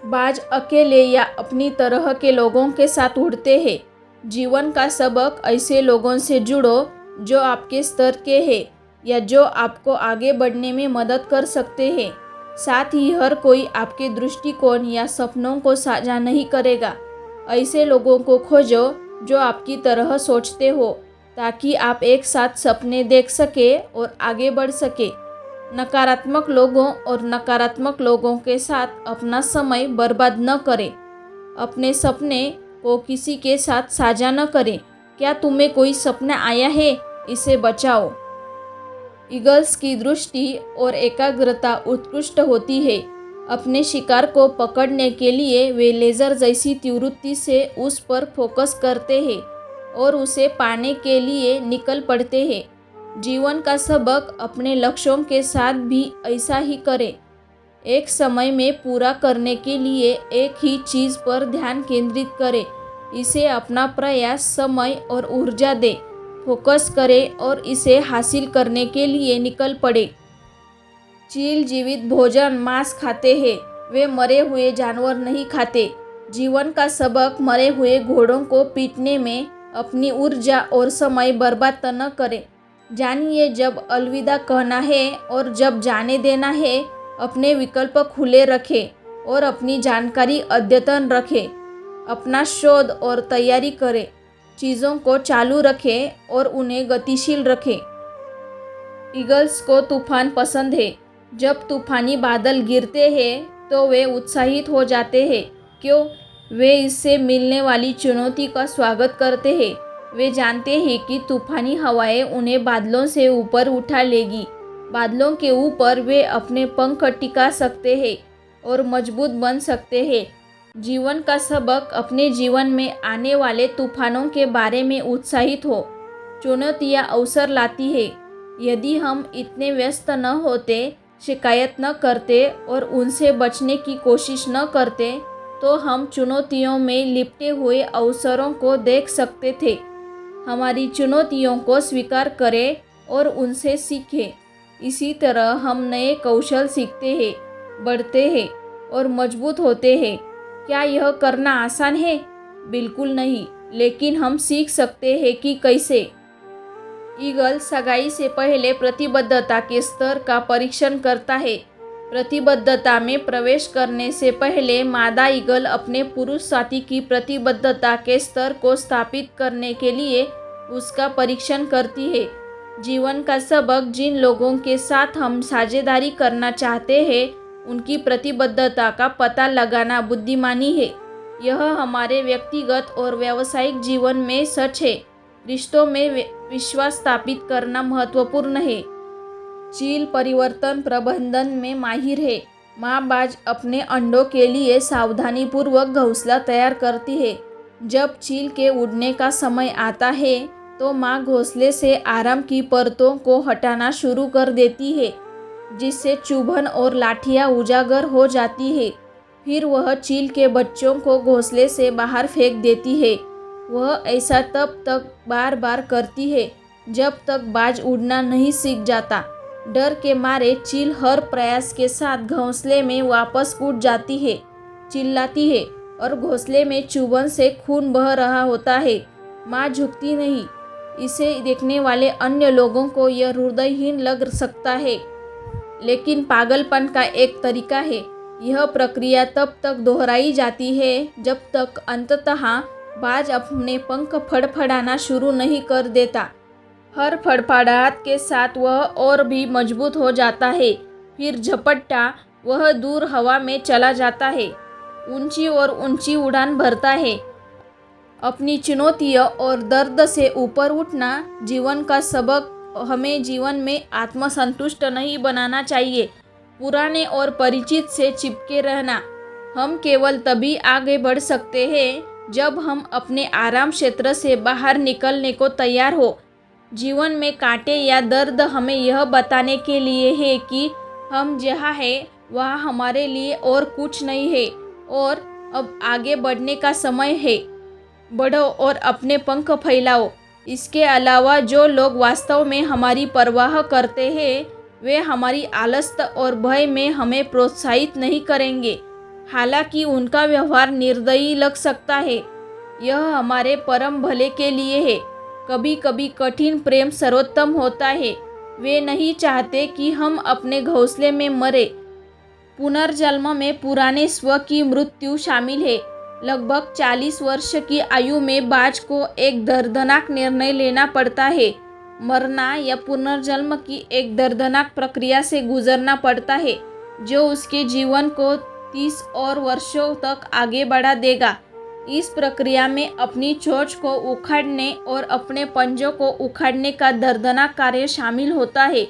बाज अकेले या अपनी तरह के लोगों के साथ उड़ते हैं। जीवन का सबक ऐसे लोगों से जुड़ो जो आपके स्तर के हैं या जो आपको आगे बढ़ने में मदद कर सकते हैं। साथ ही हर कोई आपके दृष्टिकोण या सपनों को साझा नहीं करेगा। ऐसे लोगों को खोजो जो आपकी तरह सोचते हो ताकि आप एक साथ सपने देख सके और आगे बढ़ सके। नकारात्मक लोगों और नकारात्मक लोगों के साथ अपना समय बर्बाद न करें। अपने सपने को किसी के साथ साझा न करें। क्या तुम्हें कोई सपना आया है? इसे बचाओ। ईगल्स की दृष्टि और एकाग्रता उत्कृष्ट होती है। अपने शिकार को पकड़ने के लिए वे लेज़र जैसी तीव्रता से उस पर फोकस करते हैं और उसे पाने के लिए निकल पड़ते हैं। जीवन का सबक अपने लक्ष्यों के साथ भी ऐसा ही करें। एक समय में पूरा करने के लिए एक ही चीज़ पर ध्यान केंद्रित करें। इसे अपना प्रयास, समय और ऊर्जा दें। फोकस करें और इसे हासिल करने के लिए निकल पड़े। चील जीवित भोजन मांस खाते हैं। वे मरे हुए जानवर नहीं खाते। जीवन का सबक मरे हुए घोड़ों को पीटने में अपनी ऊर्जा और समय बर्बाद न करें। जानिए जब अलविदा कहना है और जब जाने देना है। अपने विकल्प खुले रखें और अपनी जानकारी अद्यतन रखें। अपना शोध और तैयारी करें। चीज़ों को चालू रखें और उन्हें गतिशील रखें। ईगल्स को तूफान पसंद है। जब तूफानी बादल गिरते हैं तो वे उत्साहित हो जाते हैं। क्यों? वे इससे मिलने वाली चुनौती का स्वागत करते हैं। वे जानते हैं कि तूफानी हवाएं उन्हें बादलों से ऊपर उठा लेगी। बादलों के ऊपर वे अपने पंख टिका सकते हैं और मजबूत बन सकते हैं। जीवन का सबक अपने जीवन में आने वाले तूफानों के बारे में उत्साहित हो। चुनौतियाँ अवसर लाती है। यदि हम इतने व्यस्त न होते, शिकायत न करते और उनसे बचने की कोशिश न करते तो हम चुनौतियों में लिपटे हुए अवसरों को देख सकते थे। हमारी चुनौतियों को स्वीकार करें और उनसे सीखें। इसी तरह हम नए कौशल सीखते हैं, बढ़ते हैं और मजबूत होते हैं। क्या यह करना आसान है? बिल्कुल नहीं, लेकिन हम सीख सकते हैं कि कैसे। ईगल सगाई से पहले प्रतिबद्धता के स्तर का परीक्षण करता है। प्रतिबद्धता में प्रवेश करने से पहले मादा ईगल अपने पुरुष साथी की प्रतिबद्धता के स्तर को स्थापित करने के लिए उसका परीक्षण करती है। जीवन का सबक जिन लोगों के साथ हम साझेदारी करना चाहते हैं उनकी प्रतिबद्धता का पता लगाना बुद्धिमानी है। यह हमारे व्यक्तिगत और व्यावसायिक जीवन में सच है। रिश्तों में विश्वास स्थापित करना महत्वपूर्ण है। चील परिवर्तन प्रबंधन में माहिर है। माँ बाज अपने अंडों के लिए सावधानीपूर्वक घोंसला तैयार करती है। जब चील के उड़ने का समय आता है तो माँ घोंसले से आराम की परतों को हटाना शुरू कर देती है, जिससे चुभन और लाठियाँ उजागर हो जाती है। फिर वह चील के बच्चों को घोंसले से बाहर फेंक देती है। वह ऐसा तब तक बार बार करती है जब तक बाज उड़ना नहीं सीख जाता। डर के मारे चील हर प्रयास के साथ घोंसले में वापस कूद जाती है, चिल्लाती है और घोंसले में चुभन से खून बह रहा होता है। माँ झुकती नहीं। इसे देखने वाले अन्य लोगों को यह हृदयहीन लग सकता है, लेकिन पागलपन का एक तरीका है। यह प्रक्रिया तब तक दोहराई जाती है जब तक अंततः बाज अपने पंख फड़फड़ाना शुरू नहीं कर देता। हर फड़फड़ाहट के साथ वह और भी मजबूत हो जाता है। फिर झपट्टा वह दूर हवा में चला जाता है, ऊंची और ऊंची उड़ान भरता है। अपनी चुनौतियों और दर्द से ऊपर उठना। जीवन का सबक हमें जीवन में आत्मसंतुष्ट नहीं बनाना चाहिए, पुराने और परिचित से चिपके रहना। हम केवल तभी आगे बढ़ सकते हैं जब हम अपने आराम क्षेत्र से बाहर निकलने को तैयार हो। जीवन में कांटे या दर्द हमें यह बताने के लिए है कि हम जहाँ हैं वहाँ हमारे लिए और कुछ नहीं है और अब आगे बढ़ने का समय है। बढ़ो और अपने पंख फैलाओ। इसके अलावा जो लोग वास्तव में हमारी परवाह करते हैं वे हमारी आलस्य और भय में हमें प्रोत्साहित नहीं करेंगे। हालांकि उनका व्यवहार निर्दयी लग सकता है, यह हमारे परम भले के लिए है। कभी कभी कठिन प्रेम सर्वोत्तम होता है। वे नहीं चाहते कि हम अपने घोंसले में मरे। पुनर्जन्म में पुराने स्व की मृत्यु शामिल है। लगभग 40 वर्ष की आयु में बाज को एक दर्दनाक निर्णय लेना पड़ता है। मरना या पुनर्जन्म की एक दर्दनाक प्रक्रिया से गुजरना पड़ता है, जो उसके जीवन को 30 और वर्षों तक आगे बढ़ा देगा। इस प्रक्रिया में अपनी चोंच को उखाड़ने और अपने पंजों को उखाड़ने का दर्दनाक कार्य शामिल होता है,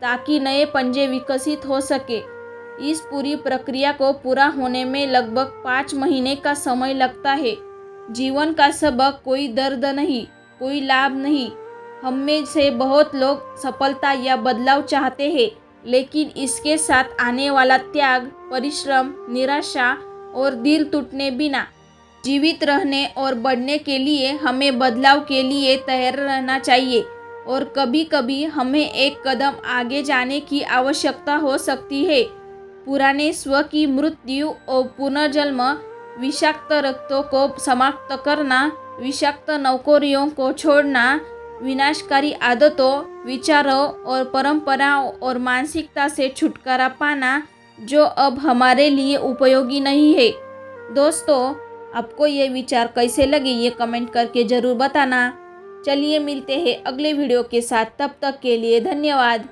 ताकि नए पंजे विकसित हो सके। इस पूरी प्रक्रिया को पूरा होने में लगभग 5 महीने का समय लगता है। जीवन का सबक कोई दर्द नहीं, कोई लाभ नहीं। हम में से बहुत लोग सफलता या बदलाव चाहते हैं, लेकिन इसके साथ आने वाला त्याग, परिश्रम, निराशा और दिल टूटने बिना। जीवित रहने और बढ़ने के लिए हमें बदलाव के लिए तैयार रहना चाहिए, और कभी कभी हमें एक कदम आगे जाने की आवश्यकता हो सकती है। पुराने स्व की मृत्यु और पुनर्जन्म, विषाक्त रक्तों को समाप्त करना, विषाक्त नौकरियों को छोड़ना, विनाशकारी आदतों, विचारों और परंपराओं और मानसिकता से छुटकारा पाना, जो अब हमारे लिए उपयोगी नहीं है। दोस्तों, आपको ये विचार कैसे लगे, ये कमेंट करके ज़रूर बताना। चलिए मिलते हैं अगले वीडियो के साथ, तब तक के लिए धन्यवाद।